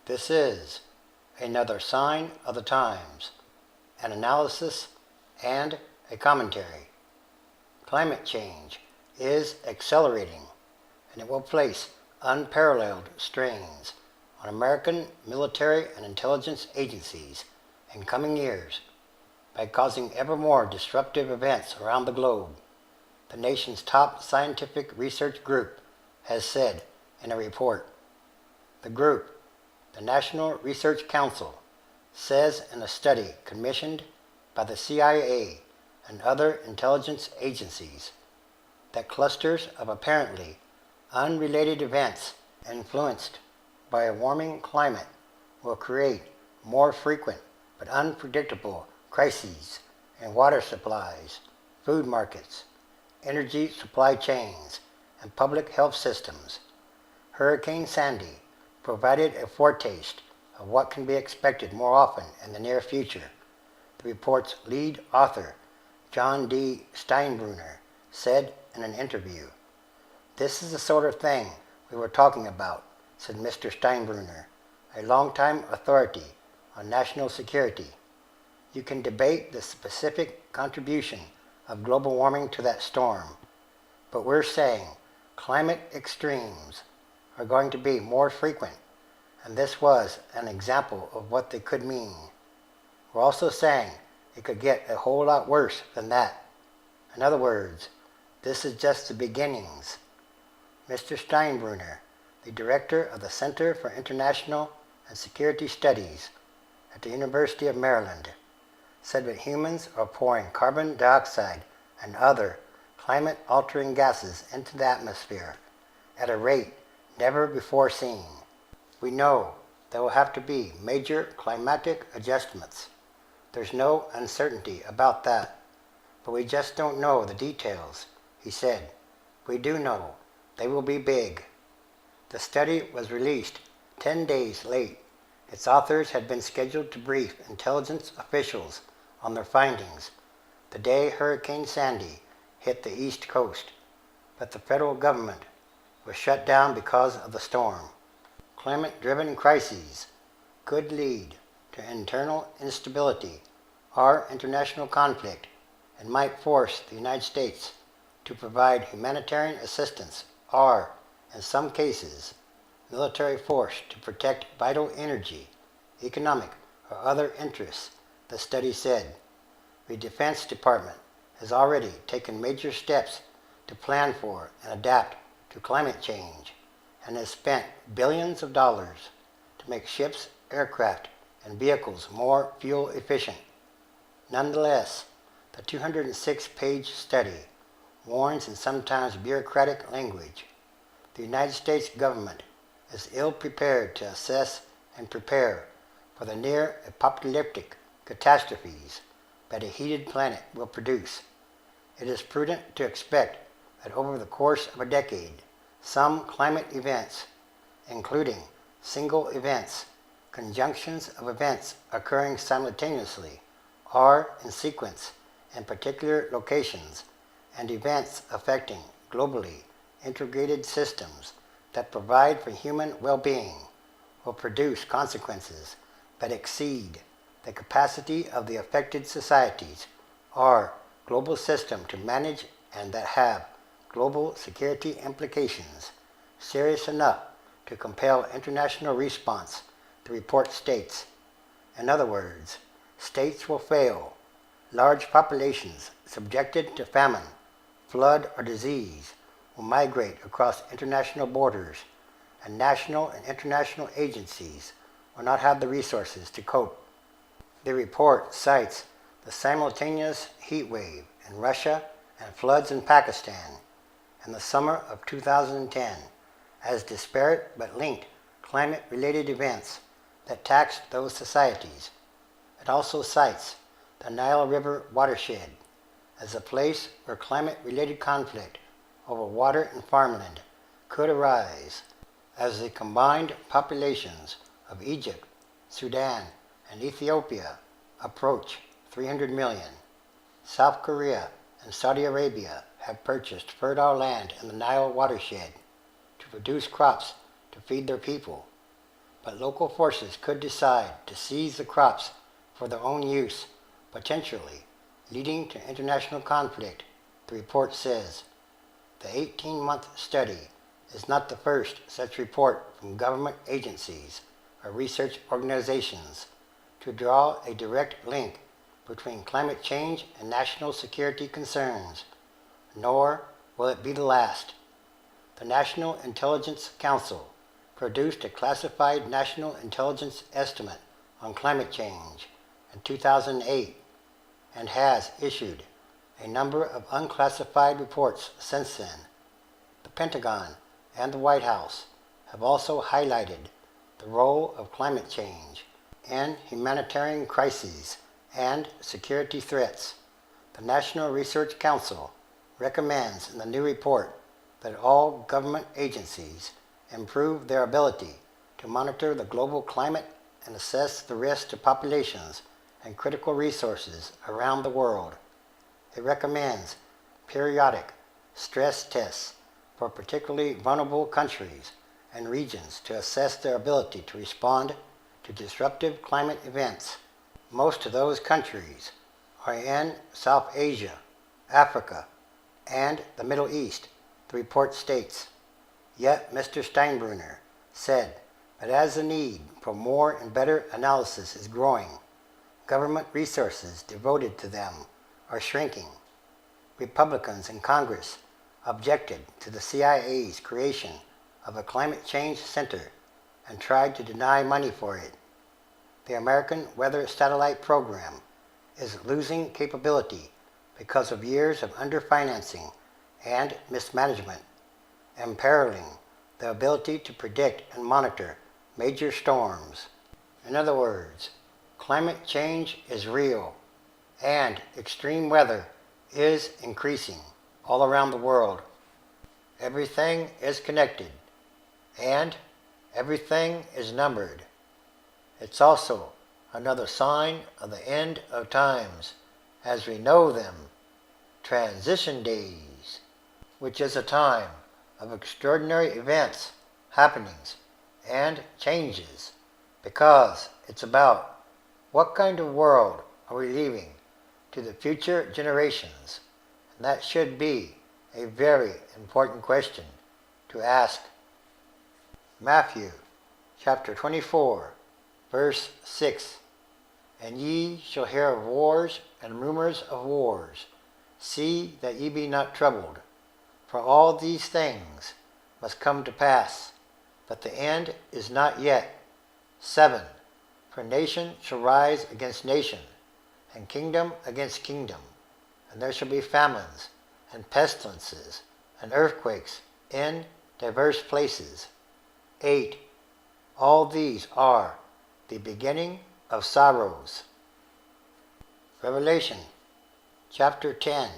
This is another sign of the times, an analysis and a commentary. Climate change is accelerating, and it will place unparalleled strains on American military and intelligence agencies in coming years by causing ever more disruptive events around the globe. The nation's top scientific research group has said in a report. The group, the National Research Council, says in a study commissioned by the C.I.A. and other intelligence agencies that clusters of apparently unrelated events influenced by a warming climate will create more frequent but unpredictable crises in water supplies, food markets, energy supply chains, and public health systems. Hurricane Sandy provided a foretaste of what can be expected more often in the near future. The report's lead author, John D. Steinbruner, said in an interview, "This is the sort of thing we were talking about," said Mr. Steinbruner, a longtime authority on national security. You can debate the specific contribution of global warming to that storm, but we're saying climate extremes are going to be more frequent, and this was an example of what they could mean. We're also saying it could get a whole lot worse than that. In other words, this is just the beginnings. Mr. Steinbruner, the director of the Center for International and Security Studies at the University of Maryland, said that humans are pouring carbon dioxide and other climate-altering gases into the atmosphere at a rate never before seen. We know there will have to be major climatic adjustments. There's no uncertainty about that, but we just don't know the details, he said. We do know they will be big. The study was released 10 days late. Its authors had been scheduled to brief intelligence officials on their findings the day Hurricane Sandy hit the East Coast, but the federal government was shut down because of the storm. Climate-driven crises could lead to internal instability or international conflict and might force the United States to provide humanitarian assistance or, in some cases, military force to protect vital energy, economic, or other interests, the study said. The Defense Department has already taken major steps to plan for and adapt to climate change and has spent billions of dollars to make ships, aircraft, and vehicles more fuel efficient. Nonetheless, the 206-page study warns in sometimes bureaucratic language. The United States government is ill-prepared to assess and prepare for the near-apocalyptic catastrophes that a heated planet will produce. It is prudent to expect that over the course of a decade, some climate events, including single events, conjunctions of events occurring simultaneously or in sequence in particular locations, and events affecting globally integrated systems that provide for human well-being, will produce consequences that exceed the capacity of the affected societies or global system to manage and that have global security implications serious enough to compel international response, the report states. In other words, states will fail. Large populations subjected to famine, flood, or disease will migrate across international borders, and national and international agencies will not have the resources to cope. The report cites the simultaneous heat wave in Russia and floods in Pakistan in the summer of 2010 as disparate but linked climate-related events that taxed those societies. It also cites the Nile River watershed as a place where climate-related conflict over water and farmland could arise as the combined populations of Egypt, Sudan, and Ethiopia approach 300 million. South Korea and Saudi Arabia have purchased fertile land in the Nile watershed to produce crops to feed their people. but local forces could decide to seize the crops for their own use, potentially leading to international conflict, the report says. The 18-month study is not the first such report from government agencies or research organizations to draw a direct link between climate change and national security concerns, nor will it be the last. The National Intelligence Council produced a classified national intelligence estimate on climate change in 2008 and has issued a number of unclassified reports since then. The Pentagon and the White House have also highlighted the role of climate change in humanitarian crises and security threats. The National Research Council recommends in the new report that all government agencies improve their ability to monitor the global climate and assess the risk to populations and critical resources around the world. It recommends periodic stress tests for particularly vulnerable countries and regions to assess their ability to respond to disruptive climate events. Most of those countries are in South Asia, Africa, and the Middle East, the report states. Yet Mr. Steinbrunner said that as the need for more and better analysis is growing, government resources devoted to them are shrinking. Republicans in Congress objected to the C.I.A.'s creation of a climate change center and tried to deny money for it. The American Weather Satellite Program is losing capability because of years of underfinancing and mismanagement, imperiling the ability to predict and monitor major storms. In other words, climate change is real, and extreme weather is increasing all around the world. Everything is connected, and everything is numbered. It's also another sign of the end of times, as we know them, transition days, which is a time of extraordinary events, happenings, and changes, because it's about what kind of world are we leaving to the future generations, and that should be a very important question to ask. Matthew chapter 24, verse 6. And ye shall hear of wars and rumors of wars. See that ye be not troubled, for all these things must come to pass, but the end is not yet. 7. For nation shall rise against nation, and kingdom against kingdom, and there shall be famines, and pestilences, and earthquakes in diverse places. 8. All these are the beginning of sorrows. Revelation chapter 10.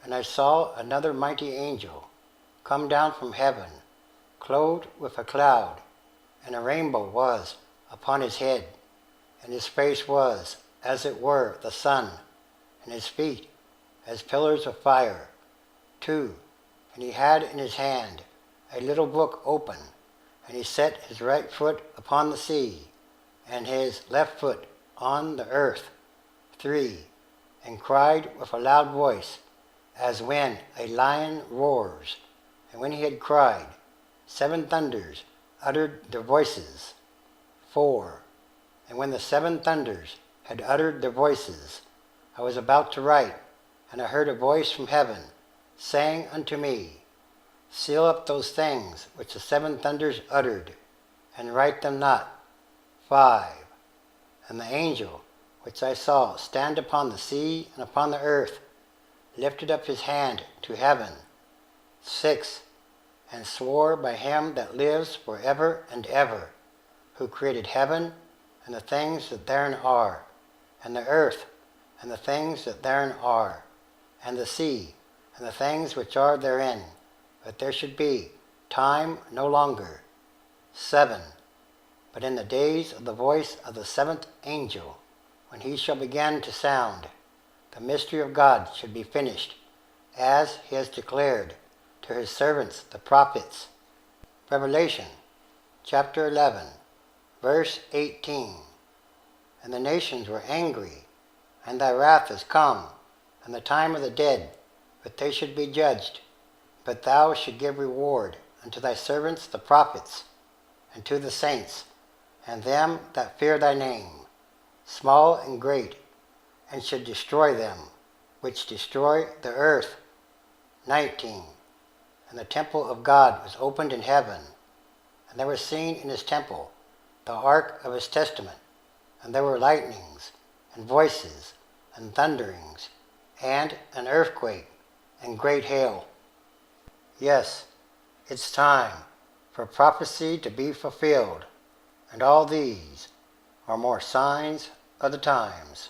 And I saw another mighty angel come down from heaven, clothed with a cloud, and a rainbow was upon his head, and his face was as it were the sun, and his feet as pillars of fire. 2. And he had in his hand a little book open, and he set his right foot upon the sea, and his left foot on the earth. 3. And cried with a loud voice, as when a lion roars. And when he had cried, 7 thunders uttered their voices. 4. And when the 7 thunders had uttered their voices, I was about to write, and I heard a voice from heaven, saying unto me, Seal up those things which the 7 thunders uttered, and write them not. 5. And the angel which I saw stand upon the sea and upon the earth lifted up his hand to heaven. 6. And swore by him that lives for ever and ever, who created heaven and the things that therein are, and the earth and the things that therein are, and the sea and the things which are therein, that there should be time no longer. 7. But in the days of the voice of the 7th angel, when he shall begin to sound, the mystery of God should be finished, as he has declared to his servants the prophets. Revelation chapter 11. Verse 18. And the nations were angry, and thy wrath is come, and the time of the dead, that they should be judged. But thou should give reward unto thy servants the prophets, and to the saints, and them that fear thy name, small and great, and should destroy them, which destroy the earth. 19. And the temple of God was opened in heaven, and there was seen in his temple the ark of his testament, and there were lightnings, and voices, and thunderings, and an earthquake, and great hail. Yes, it's time for prophecy to be fulfilled, and all these are more signs of the times.